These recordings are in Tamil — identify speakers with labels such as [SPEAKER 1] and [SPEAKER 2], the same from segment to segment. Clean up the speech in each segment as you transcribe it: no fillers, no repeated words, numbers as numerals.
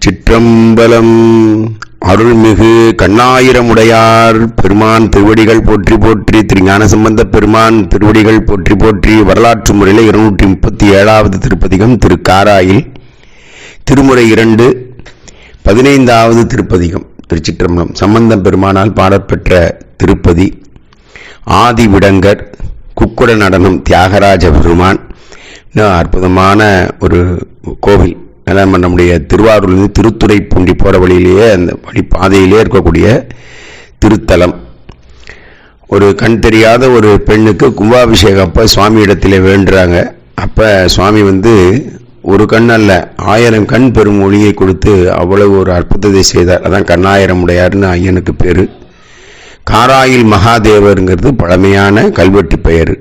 [SPEAKER 1] திருச்சிற்றம்பலம். அருள்மிகு கண்ணாயிரமுடையார் பெருமான் திருவடிகள் போற்றி போற்றி, திரு ஞானசம்பந்த பெருமான் திருவடிகள் போற்றி போற்றி. வரலாற்று முறையில் 237வது திருப்பதிகம் திருக்காராயில், திருமுறை 2, 15வது திருப்பதிகம். திருச்சிற்றம்பலம். சம்பந்த பெருமானால் பாடப்பெற்ற திருப்பதி. ஆதி விடங்கர், குக்குட நடனம் தியாகராஜ பெருமான். அற்புதமான ஒரு கோவில். நம்முடைய திருவாரூர்லேருந்து திருத்துறைப்பூண்டி போகிற வழியிலேயே, அந்த வழி பாதையிலே இருக்கக்கூடிய திருத்தலம். ஒரு கண் தெரியாத ஒரு பெண்ணுக்கு கும்பாபிஷேகம் அப்போ சுவாமி இடத்துல வேண்டுறாங்க. அப்போ சுவாமி ஒரு கண் அல்ல 1000 கண் பெரும் ஒளியை கொடுத்து அவ்வளவு ஒரு அற்புதத்தை செய்தார். அதான் கண்ணாயிரமுடையார்னு ஐயனுக்கு பேர். காராயில் மகாதேவருங்கிறது பழமையான கல்வெட்டு பெயர்.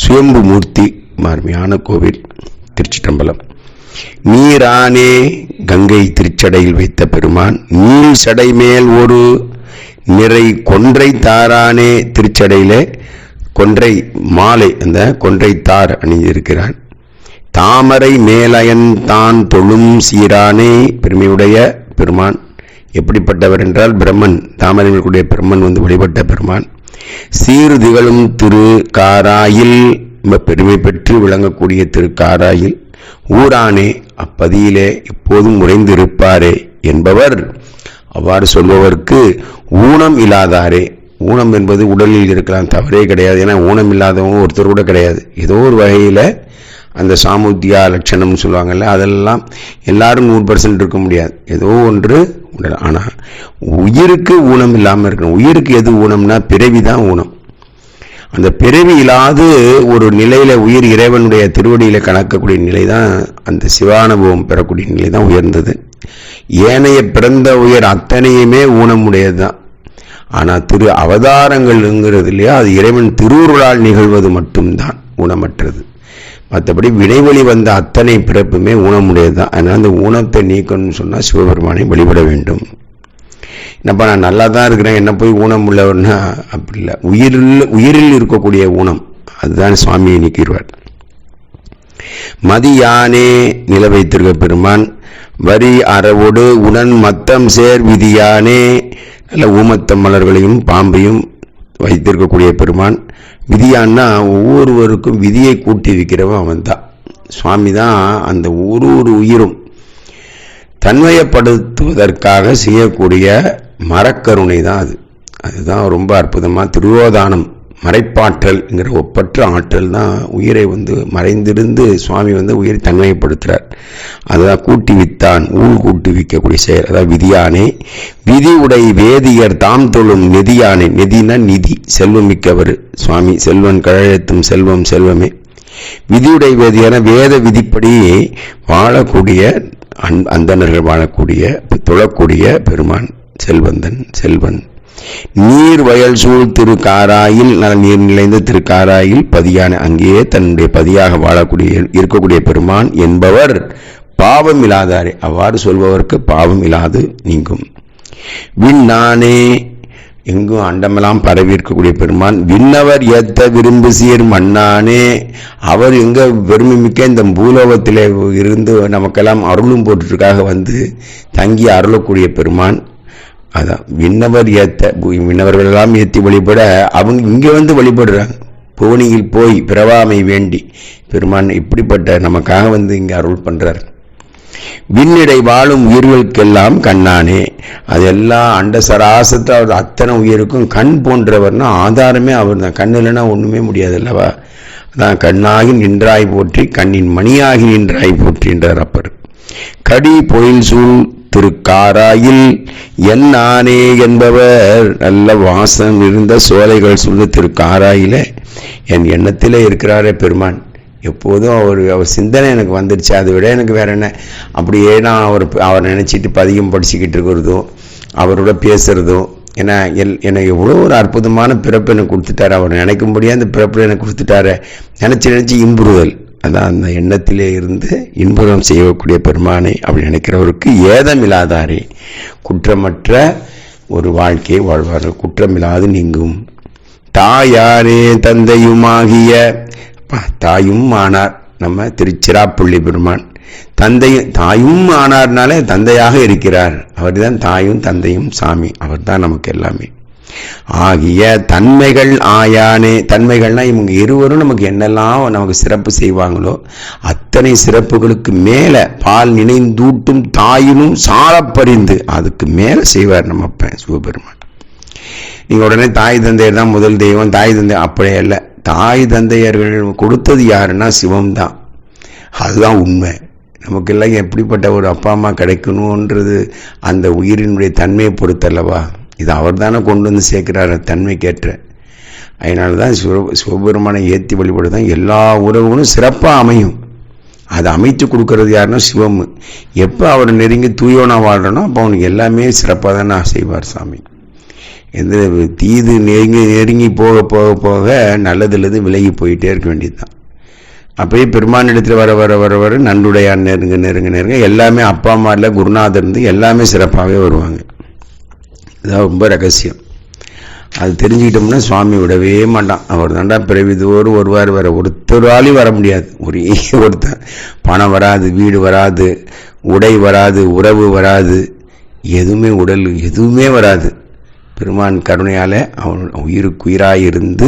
[SPEAKER 1] சுயம்பு மூர்த்தி, அருமையான கோவில். திருச்சிற்றம்பலம். நீரானே கங்கை திருச்சடையில் வைத்த பெருமான், நீள் சடை மேல் ஒரு நிறை கொன்றை தாரானே. திருச்சடையிலே கொன்றை மாலை, அந்த கொன்றை தார் அணிந்திருக்கிறான். தாமரை மேலயன் தான் தொழும் சீரானே. பெருமையுடைய பெருமான். எப்படிப்பட்டவர் என்றால் பிரம்மன், தாமரை மேற்குடைய பிரம்மன் வழிபட்ட பெருமான். சீர் திகழும் திரு காராயில், பெருமை பெற்று விளங்கக்கூடிய திருக்காராயில். ஊரானே, அப்பதியிலே எப்போதும் உறைந்திருப்பாரே என்பவர். அவ்வாறு சொல்பவருக்கு ஊனம் இல்லாதாரே. ஊனம் என்பது உடலில் இருக்கலாம், தவறே கிடையாது. ஏன்னா ஊனம் இல்லாதவங்க ஒருத்தர் கூட கிடையாது. ஏதோ ஒரு வகையில் அந்த சாமுத்தியா லட்சணம்னு சொல்லுவாங்கல்ல, அதெல்லாம் எல்லாரும் 100% இருக்க முடியாது. ஏதோ ஒன்று உடல். ஆனால் உயிருக்கு ஊனம் இல்லாமல் இருக்கணும். உயிருக்கு எது ஊனம்னா பிறவி தான் ஊனம். அந்த பிறவி இல்லாது ஒரு நிலையில உயிர் இறைவனுடைய திருவடியில கணக்கக்கூடிய நிலை தான், அந்த சிவானுபவம் பெறக்கூடிய நிலை தான் உயர்ந்தது. ஏனைய பிறந்த உயர் அத்தனையுமே ஊனமுடையது தான். ஆனால் திரு அவதாரங்கள்ங்கிறது இல்லையா, அது இறைவன் திருவுருளால் நிகழ்வது மட்டும்தான் ஊனமற்றது. மற்றபடி வினைவழி வந்த அத்தனை பிறப்புமே ஊனமுடையது தான். அதனால் அந்த ஊனத்தை நீக்கணும்னு சொன்னால் சிவபெருமானை வழிபட வேண்டும். என்னப்பா நான் நல்லா தான் இருக்கிறேன், என்ன போய் ஊனம் உள்ளவர்னா அப்படி இல்லை. உயிரில் இருக்கக்கூடிய ஊனம் அதுதான் சுவாமியை நீக்கிடுவார். மதியானே நில வைத்திருக்க பெருமான். வரி அறவோடு உடன் மத்தம் சேர் விதியானே. நல்ல ஊமத்த மலர்களையும் பாம்பையும் வைத்திருக்கக்கூடிய பெருமான். விதியான்னா ஒவ்வொருவருக்கும் விதியை கூட்டி வைக்கிறவன் அவன் தான். சுவாமி தான் அந்த ஒரு உயிரும் தன்மையப்படுத்துவதற்காக செய்யக்கூடிய மரக்கருணை தான் அது. அதுதான் ரொம்ப அற்புதமாக திருவோதானம், மறைப்பாற்றல்ங்கிற ஒப்பற்ற ஆற்றல் தான் உயிரை மறைந்திருந்து சுவாமி உயிரை தன்மையப்படுத்துகிறார். அதுதான் கூட்டி வித்தான், ஊழ் கூட்டி விற்கக்கூடிய செயல். அதாவது விதியானே. விதி உடை வேதியர் தாம் தொழும் நெதியானே. நெதினா நிதி, செல்வம் மிக்கவர் சுவாமி. செல்வன் கழகத்தும் செல்வம் செல்வமே. விதியுடை வேதியான வேத விதிப்படி வாழக்கூடிய அந்தணர்கள் வாழக்கூடிய தொழக்கூடிய பெருமான் செல்வந்தன், செல்வன். நீர் வயல் சூழ் திருக்காராயில், நல்ல நீர் நிறைந்த திருக்காராயில் பதியான, அங்கேயே தன்னுடைய பதியாக வாழக்கூடிய இருக்கக்கூடிய பெருமான் என்பவர் பாவம் இல்லாதாரே. அவ்வாறு சொல்பவருக்கு பாவம் இல்லாது நீங்கும். விண்ணானே, எங்கும் அண்டமெல்லாம் பரவி இருக்கக்கூடிய பெருமான். விண்ணவர் ஏத்த விரும்பு சீர் மண்ணானே. அவர் எங்க பெருமை மிக்க இந்த பூலோகத்திலே இருந்து நமக்கெல்லாம் அருளும் போட்டுக்காக தங்கி அருளக்கூடிய பெருமான். அதான் விண்ணவர் ஏத்த, விண்ணவர்கள் எல்லாம் ஏற்றி வழிபட அவங்க இங்கே வழிபடுறாங்க. புவனியில் போய் பிறவாமை வேண்டி பெருமான் இப்படிப்பட்ட நமக்காக இங்கே அருள் பண்றார். விண்ணிடை வாழும் உயிர்களுக்கெல்லாம் கண்ணானே. அதெல்லாம் அண்ட சராசத்தை அவர் அத்தனை உயிருக்கும் கண் போன்றவர்னா ஆதாரமே அவர் தான். கண் இல்லைன்னா ஒண்ணுமே முடியாது அல்லவா. அதான் கண்ணாகி நின்றாய் போற்றி, கண்ணின் மணியாகி நின்றாய் போற்றி என்றார் அப்பர். கடி பொயில் சூழ் திருக்காராயில் என்னானே என்பவர். நல்ல வாசம் இருந்த சோலைகள் சூழ்ந்த திருக்காராயில என் எண்ணத்திலே இருக்கிறாரே பெருமான். எப்போதும் அவர் சிந்தனை எனக்கு வந்துடுச்சு. அதை விட எனக்கு வேற என்ன. அப்படியே நான் அவர் நினைச்சிட்டு பதிகம் படிச்சுக்கிட்டு இருக்கிறதும் அவரோட பேசுறதும். ஏன்னா எனக்கு எவ்வளோ ஒரு அற்புதமான பிறப்பு எனக்கு கொடுத்துட்டாரு. அவர் நினைக்கும்படியா அந்த பிறப்பு எனக்கு கொடுத்துட்டாரு. நினைச்சு இன்புறுதல். அதான் அந்த எண்ணத்திலே இருந்து இன்புறம் செய்யக்கூடிய பெருமானை அப்படி நினைக்கிறவருக்கு ஏதம் இல்லாதாரே. குற்றமற்ற ஒரு வாழ்க்கையை வாழ்வார்கள். குற்றமில்லாது நீங்கும். தாயாரே தந்தையுமாகிய, தாயும் ஆனார் நம்ம திருச்சிராப்பள்ளி பெருமான். தாயும் ஆனார்னாலே தந்தையாக இருக்கிறார். அவர் தான் தாயும் தந்தையும் சாமி. அவர் தான் நமக்கு எல்லாமே ஆகிய தன்மைகள் ஆயானே. தன்மைகள்னா இவங்க இருவரும் நமக்கு என்னெல்லாம் நமக்கு சிறப்பு செய்வாங்களோ அத்தனை சிறப்புகளுக்கு மேல பால் நினைந்தூட்டும் தாயினும் சாலப்பறிந்து அதுக்கு மேல செய்வார் நம்ம சிவபெருமான். நீங்க உடனே தாய் தந்தையர் தான் முதல் தெய்வம், தாய் தந்தை அப்படியே இல்லை. தாய் தந்தையர்கள் கொடுத்தது யாருன்னா சிவம் தான். அதுதான் உண்மை. நமக்கெல்லாம் எப்படிப்பட்ட ஒரு அப்பா அம்மா கிடைக்கணுன்றது அந்த உயிரினுடைய தன்மையை பொறுத்தல்லவா. இது அவர் தானே கொண்டு வந்து சேர்க்கிறார் தன்மைக்கேற்ற. அதனால தான் சிவபெருமானை ஏற்றி வழிபடுதான் எல்லா உறவுகளும் சிறப்பாக அமையும். அதை அமைத்து கொடுக்கறது யாருன்னா சிவம். எப்போ அவர் நெருங்கி தூயோனா வாழ்றனோ அப்போ அவனுக்கு எல்லாமே சிறப்பாக தானே செய்வார் சாமி. எந்த தீது நெருங்கி போக போக போக நல்லதுலது விலகி போயிட்டே இருக்க வேண்டியது தான். அப்பயே பெருமானிடத்தில் வர வர வர வர நன்றுடையான் நெருங்க நெருங்க நெருங்க எல்லாமே அப்பா அம்மா இல்லை குருநாதர் இருந்து எல்லாமே சிறப்பாகவே வருவாங்க. இதுதான் ரொம்ப ரகசியம். அது தெரிஞ்சுக்கிட்டோம்னா சுவாமி விடவே மாட்டான். அவர் தாண்டா பிறவிதோறு வருவார். வர ஒருத்தராலையும் வர முடியாது. ஒரே ஒருத்தன். பணம் வராது, வீடு வராது, உடை வராது, உறவு வராது, எதுவுமே உடல் எதுவுமே வராது. பெருமான் கருணையால் அவன் உயிருக்கு உயிராக இருந்து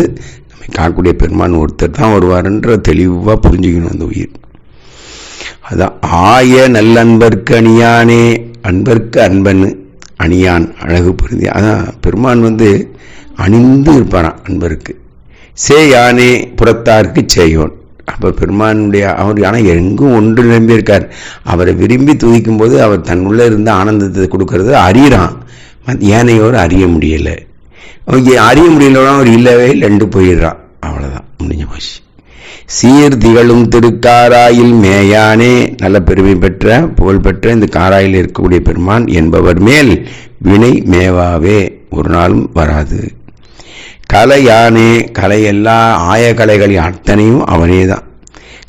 [SPEAKER 1] நம்மை காக்கக்கூடிய பெருமான் ஒருத்தர் தான் வருவார்ன்ற தெளிவாக புரிஞ்சுக்கணும் அந்த உயிர். அதான் ஆய நல்லன்பர்க்கு அணியானே. அன்பர்க்கு அன்பன் அணியான் அழகு புரிந்தி. அதான் பெருமான் அணிந்து இருப்பாரான் அன்பருக்கு. சேயானே புறத்தார்க்கு சேயோன். அப்போ பெருமானுடைய அவர் ஆனால் எங்கும் ஒன்று நிரம்பி இருக்கார். அவரை விரும்பி துதிக்கும் போது அவர் தன்னுள்ளே இருந்து ஆனந்தத்தை கொடுக்கறது அறிகிறான். ஏனையோர் அறிய முடியலை. அறிய முடியலன்னா அவர் இல்லவே இல்லைண்டு போயிடுறான். அவ்வளோதான், முடிஞ்சு போச்சு. சீர் திகழும் திருக்காராயில் மேயானே. நல்ல பெருமை பெற்ற புகழ்பெற்ற இந்த காராயில் இருக்கக்கூடிய பெருமான் என்பவர் மேல் வினை மேவாவே ஒரு நாளும் வராது. கலையானே. கலை எல்லா ஆய கலைகளின் அத்தனையும் அவனே தான்.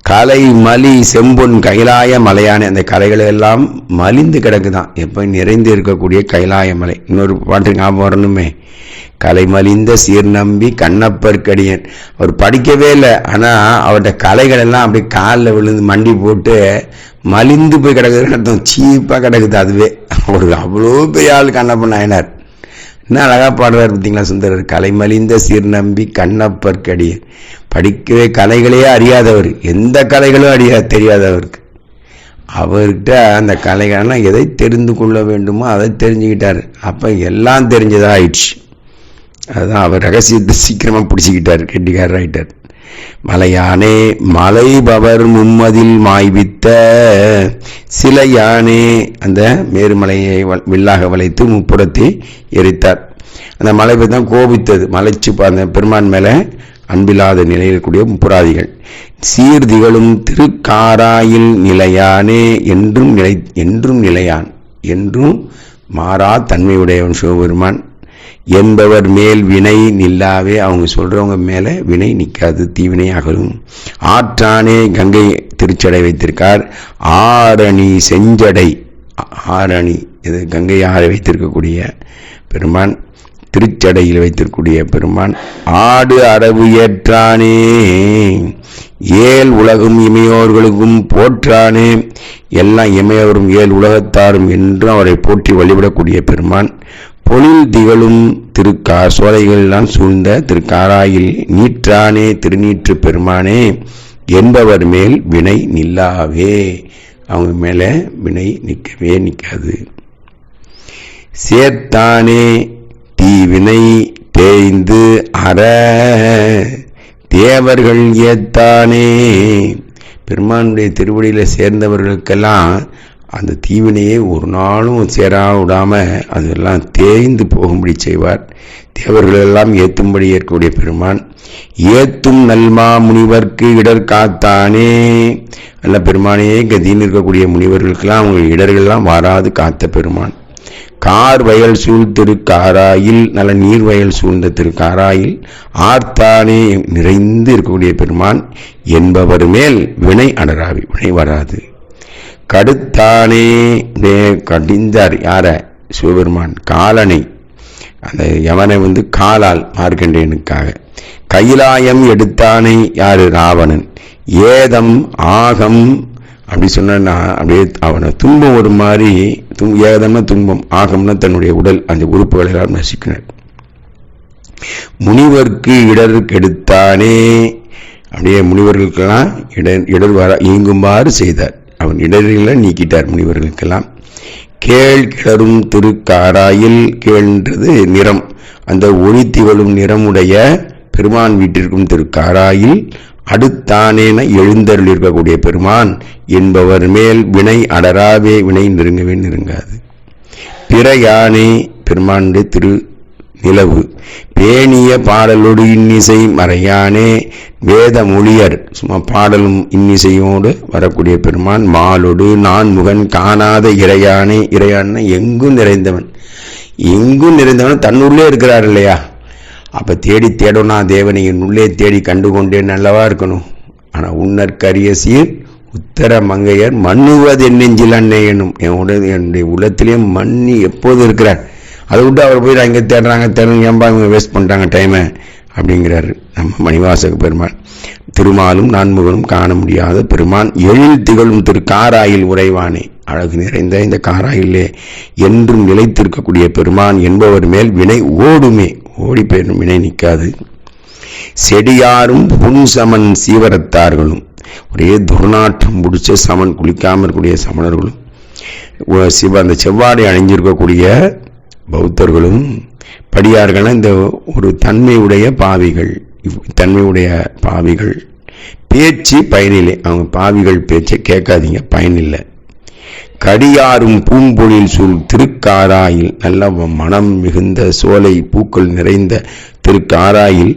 [SPEAKER 1] கலை மலி செம்பொன் கைலாய மலையானே. அந்த கலைகளை எல்லாம் மலிந்து கிடக்குதான். எப்போ நிறைந்து இருக்கக்கூடிய கைலாய மலை. இன்னொரு பாட்டு ஞாபகம் வரணுமே. கலை மலிந்த சீர் நம்பி கண்ணப்பர்க்கடியன். அவர் படிக்கவே இல்லை, ஆனால் அவருடைய கலைகள் எல்லாம் அப்படியே காலில் விழுந்து மண்டி போட்டு மலிந்து போய் கிடக்குதுன்னு அர்த்தம். சீப்பாக கிடக்குது. அதுவே ஒரு அவ்வளோ பெரிய ஆள் கண்ணப்பன் நாயனார். என்ன அழகா பாடுறார் பார்த்தீங்களா சுந்தரர். கலை மலிந்த சீர் நம்பி கண்ணப்பர்க்கடியன். படிக்கவே கலைகளே அறியாதவர், எந்த கலைகளும் தெரியாதவருக்கு. அவர்கிட்ட அந்த கலைகள்லாம் எதை தெரிந்து கொள்ள வேண்டுமோ அதை தெரிஞ்சுக்கிட்டார். அப்போ எல்லாம் தெரிஞ்சதாக ஆயிடுச்சு. அதுதான் அவர் ரகசியத்தை சீக்கிரமாக பிடிச்சிக்கிட்டார், கெட்டிக்காரர் ஆயிட்டார். மலையானே. மலை பவர் மும்மதில் மாய்வித்த சிலையானே. அந்த மேருமலையை வில்லாக வளைத்து முப்புறத்தை எரித்தார். அந்த மலை பற்றி தான் கோபித்தது. மலைச்சு அந்த பெருமான் மேலே அன்பில்லாத நிலையில் கூடிய முப்புராதிகள். சீர்திகளும் திருக்காராயில் நிலையானே. என்றும் நிலையான், என்றும் மாறா தன்மையுடையவன் சிவபெருமான் என்பவர் மேல் வினை நில்லாவே. அவங்க சொல்றவங்க மேல வினை நிற்காது, தீவினை அகலும். ஆற்றானே. கங்கை திருச்சடை வைத்திருக்கார். ஆரணி செஞ்சடை. ஆரணி இது கங்கை ஆற வைத்திருக்கக்கூடிய பெருமான், திருச்சடையில் வைத்திருக்கக்கூடிய பெருமான். ஆடு அரவு ஏற்றானே. ஏழ் உலகும் இமையோர்களுக்கும் போற்றானே. எல்லாம் இமையோரும் ஏழ் உலகத்தாரும் என்று அவரை போற்றி வழிபடக்கூடிய பெருமான். பொழில் திகழும் சோலைகளெல்லாம் சூழ்ந்த திருக்காராயில் நீற்றானே. திருநீற்று பெருமானே என்பவர் மேல் வினை நில்லாவே. அவங்க மேல வினை நிற்கவே நிற்காது. சேர்த்தானே. தீவினை தேய்ந்து அற தேவர்கள் ஏத்தானே. பெருமானுடைய திருவடியில் சேர்ந்தவர்களுக்கெல்லாம் அந்த தீவினையை ஒரு நாளும் சேரா விடாம அதெல்லாம் தேய்ந்து போகும்படி செய்வார். தேவர்களெல்லாம் ஏற்றும்படி ஏற்கக்கூடிய பெருமான். ஏத்தும் நல்மா முனிவர்க்கு இடர் காத்தானே. நல்ல பெருமானையே கதின்னு இருக்கக்கூடிய முனிவர்களுக்கெல்லாம் அவங்க இடர்கள்லாம் வாராது காத்த பெருமான். கார் வயல் சூழ் திருக்காராயில். நல்ல நீர் வயல் சூழ்ந்த திருக்காராயில் ஆர்த்தானே. நிறைந்து இருக்கக்கூடிய பெருமான் என்பவர் மேல் வினை அடராவி, வினை வராது. கடுத்தானே. கடிந்தார் யார? சிவபெருமான் காலனை, அந்த யமனை காலால் மார்க்கண்டேயனுக்காக. கைலாயம் எடுத்தானே. யாரு? ராவணன். ஏதம் ஆகம் அப்படி சொன்னா அப்படியே அவனை துன்பம் ஒரு மாதிரி ஏகதம்னா துன்பம், ஆகம்னா தன்னுடைய உடல் அந்த உறுப்புகளை எல்லாம் நசிக்கினார். முனிவர்க்கு இடர் கெடுத்தானே, அப்படியே முனிவர்களுக்கெல்லாம் இடர் வர இயங்குமாறு செய்தார். அவன் இடர்களை நீக்கிட்டார் முனிவர்களுக்கெல்லாம். கேள் கிளரும் திருக்காராயில், கேள்ன்றது நிறம், அந்த ஒளி திகழும் நிறமுடைய பெருமான் வீட்டிற்கும் திருக்காராயில் அடுத்தானேன எழுந்தருள் இருக்கக்கூடிய பெருமான் என்பவர் மேல் வினை அடராவே, வினை நெருங்கவே நெருங்காது. பிற யானை பெருமானுடைய திரு நிலவு பேணிய பாடலோடு இன்னிசை மறையானே, வேத மொழியர் சும்மா பாடலும் இன்னிசையோடு வரக்கூடிய பெருமான் மாலோடு நான்முகன் காணாத இறையானே. இறையான எங்கும் நிறைந்தவன், எங்கும் நிறைந்தவன் தன்னுள்ளே இருக்கிறார் இல்லையா. அப்ப தேடி தேடனா தேவனை உள்ளே தேடி கண்டுகொண்டேன் நல்லவா இருக்கணும். ஆனா உன்னற்கரிய சீர் உத்தர மங்கையர் மண்ணுவது என் நெஞ்சில் அன்னை என்னும், என்னுடைய உள்ளத்திலே மண்ணி எப்போது இருக்கிறார். அதை விட்டு அவர் போய் அங்கே தேடுறாங்க ஏன்பா இவங்க வேஸ்ட் பண்ணிட்டாங்க டைமை அப்படிங்கிறாரு நம்ம மணிவாசக பெருமான். திருமாலும் நான்முகனும் காண முடியாத பெருமான் எழில் திகழும் திருக்காராயில் உறைவானே, அழகு நிறைந்த இந்த காராயிலே என்றும் நிலைத்திருக்கக்கூடிய பெருமான் என்பவர் மேல் வினை ஓடுமே, ஓடி போயிடும், வினை நிற்காது. செடியாரும் புன் சமன் சீவரத்தார்களும், ஒரே துர்நாற்றம் முடிச்ச சமன் குளிக்காமல் இருக்கக்கூடிய சமணர்களும், அந்த செவ்வாடை அணிஞ்சிருக்கக்கூடிய பௌத்தர்களும், படியார்கள் இந்த ஒரு தன்மையுடைய பாவிகள், தன்மையுடைய பாவிகள் பேச்சு பயனில்லை. அவங்க பாவிகள் பேச்சை கேட்காதீங்க, பயனில்லை. கடியாரும் பூம்பொழில் சூழ் திருக்காராயில், நல்ல மனம் மிகுந்த சோலை பூக்கள் நிறைந்த திருக்காராயில்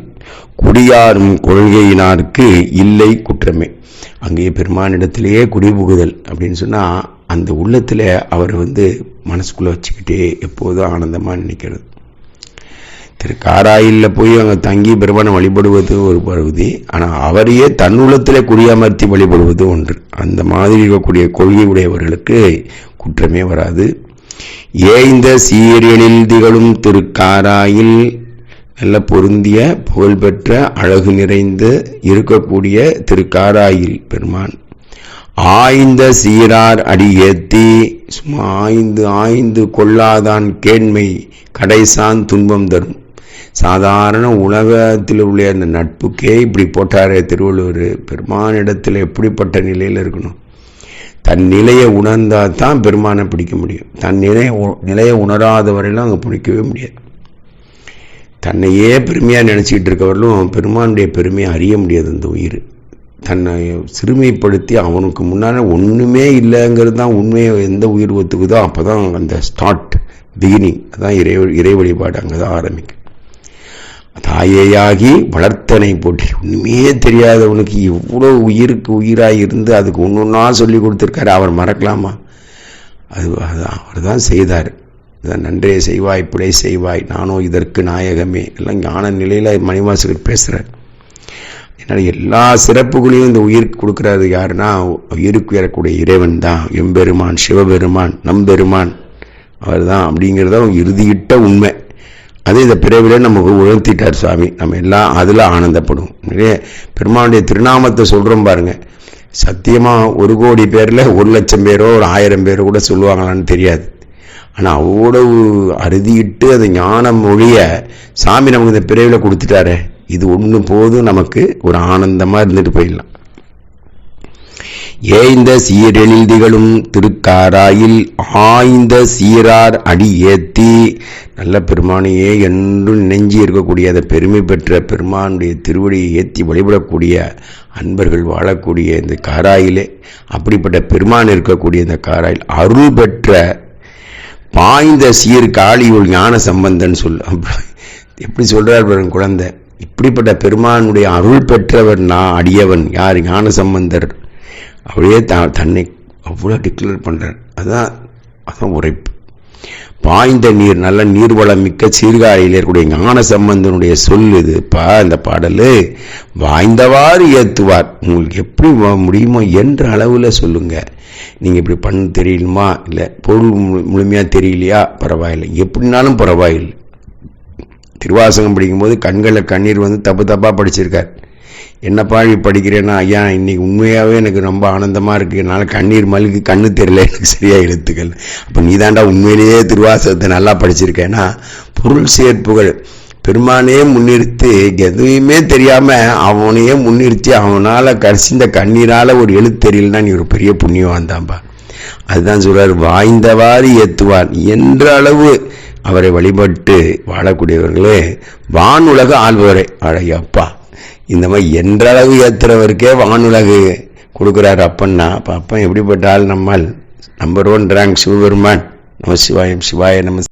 [SPEAKER 1] குடியாரும் கொள்கையினாருக்கு இல்லை குற்றமே. அங்கே பெருமானிடத்திலேயே குடிபுகுதல் அப்படின்னு சொன்னா அந்த உள்ளத்துல அவர் மனசுக்குள்ள வச்சுக்கிட்டே எப்போதும் ஆனந்தமா நினைக்கிறது. திருக்காராயில போய் அங்க தங்கி பெருமானை வழிபடுவது ஒரு பகுதி, ஆனா அவரையே தன்னுள்ளத்திலே குடியமர்த்தி வழிபடுவது ஒன்று. அந்த மாதிரி இருக்கக்கூடிய கொள்கை உடையவர்களுக்கு குற்றமே வராது. ஏய்ந்த சீரியலில் திகழும் திருக்காராயில், நல்ல பொருந்திய புகழ்பெற்ற அழகு நிறைந்து இருக்கக்கூடிய திருக்காராயில் பெருமான் ஆய்ந்த சீரார் அடி ஏத்தி, சும்மா ஆய்ந்து ஆய்ந்து கொள்ளாதான் கேண்மை கடைசான் துன்பம் தரும். சாதாரண உலகத்தில் உள்ள அந்த நட்புக்கே இப்படி போட்டாரே திருவள்ளுவர். பெருமானிடத்தில் எப்படிப்பட்ட நிலையில் இருக்கணும், தன் நிலையை உணர்ந்தா தான் பெருமானை பிடிக்க முடியும். தன் நிலையை உணராத வரையிலும் அங்கே பிடிக்கவே முடியாது. தன்னையே பெருமையாக நினச்சிக்கிட்டு இருக்கவர்களும் பெருமானுடைய பெருமையை அறிய முடியாது. அந்த உயிர் தன்னை சிறுமைப்படுத்தி அவனுக்கு முன்னால் ஒன்றுமே இல்லைங்கிறது தான் உண்மையை எந்த உயிர் ஒத்துக்குதோ அப்போ தான் அந்த ஸ்டார்ட் பிகினிங், அதான் இறை வழிபாடு அங்கே தான் ஆரம்பிக்கும். தாயேயாகி வளர்த்தனை போற்றி, ஒன்றுமே தெரியாதவனுக்கு எவ்வளோ உயிருக்கு உயிராக இருந்து அதுக்கு ஒன்று ஒன்றா சொல்லி கொடுத்துருக்காரு. அவர் மறக்கலாமா? அவர் தான் செய்தார். நன்றே செய்வாய் பிழை செய்வாய் நானோ இதற்கு நாயகமே எல்லாம் ஞான நிலையில் மணிவாசகர் பேசுகிறார். என்னால் எல்லா சிறப்புகளையும் இந்த உயிருக்கு கொடுக்குறாரு யாருன்னா உயிருக்கு ஏறக்கூடிய இறைவன் தான், எம்பெருமான் சிவபெருமான் நம்பெருமான் அவர் தான் அப்படிங்கிறத இறுதியிட்ட உண்மை. அதே இந்த பிறவிலே நமக்கு உணர்த்திட்டார் சுவாமி. நம்ம எல்லாம் அதில் ஆனந்தப்படும். பெருமானுடைய திருநாமத்தை சொல்கிறோம் பாருங்க, சத்தியமாக 1 கோடி பேரில் 1,00,000 பேரோ ஒரு 1000 பேரோ கூட சொல்லுவாங்களான்னு தெரியாது. ஆனால் அவ்வளவு அறுதியிட்டு அது ஞான மொழிய சாமி நமக்கு இந்த பிறவில கொடுத்துட்டாரு. இது ஒன்று போதும், நமக்கு ஒரு ஆனந்தமாக இருந்துட்டு போயிடலாம். ஏய்ந்த சீரெழில் திகழும் திருக்காராயில் ஆய்ந்த சீரார் அடி ஏத்தி, நல்ல பெருமானையே என்றும் நெஞ்சி இருக்கக்கூடிய அந்த பெருமை பெற்ற பெருமானுடைய திருவடியை ஏற்றி வழிபடக்கூடிய அன்பர்கள் வாழக்கூடிய இந்த காராயிலே, அப்படிப்பட்ட பெருமான் இருக்கக்கூடிய இந்த காராயில் அருள் பெற்ற பாய்ந்த சீர் காளியுள் ஞான சம்பந்தன் எப்படி சொல்றார் பாருங்க குழந்தை. இப்படிப்பட்ட பெருமானுடைய அருள் பெற்றவர் நான் அடியவன் யார்? ஞான சம்பந்தர். அப்படியே தன்னை அவ்வளோ டிக்ளேர் பண்றார். அதான் உரைப்பு. பாய்ந்த நீர், நல்ல நீர்வளம் மிக்க சீர்காழியில் இருக்கக்கூடிய ஞான சம்பந்தனுடைய சொல் இதுப்பா. இந்த பாடலு வாய்ந்தவாறு ஏத்துவார். உங்களுக்கு எப்படி முடியுமோ என்ற அளவுல சொல்லுங்க. நீங்க இப்படி பண்ண தெரியலுமா, இல்லை பொருள் முழுமையா தெரியலையா, பரவாயில்லை, எப்படினாலும் பரவாயில்லை. திருவாசகம் படிக்கும்போது கண்களில் கண்ணீர் தப்பு தப்பா படிச்சிருக்கார். என்னப்பா படிக்கிறேன்னா, ஐயா இன்னைக்கு உண்மையாகவே எனக்கு ரொம்ப ஆனந்தமாக இருக்குது, என்னால் கண்ணீர் மல்கி கண்ணு தெரியல, எனக்கு சரியா எழுத்துக்கள். அப்போ நீ தாண்டா உண்மையிலேயே திருவாசகத்தை நல்லா படிச்சிருக்கேன்னா, பொருள் சேர்ப்புகள் பெருமானே முன்னிறுத்தி எதுவுமே தெரியாம அவனையே முன்னிறுத்தி அவனால கடைசிந்த கண்ணீரால ஒரு எழுத்து தெரியலன்னா நீ ஒரு பெரிய புண்ணியவான் தான்பா. அதுதான் சொல்றாரு, வாய்ந்தவாறு ஏத்துவார் என்ற அளவு அவரை வழிபட்டு வாழக்கூடியவர்களே வானுலக ஆள்வரே. அழையப்பா, இந்த மாதிரி என்றளவு ஏத்துறவருக்கே வானுலகு கொடுக்குறாரு அப்பன்னா, அப்ப அப்பன் எப்படிப்பட்ட ஆள்? நம்மால் நம்பர் 1 ரேங்க் சிவபெருமான். நம சிவாயம். சிவாய நம.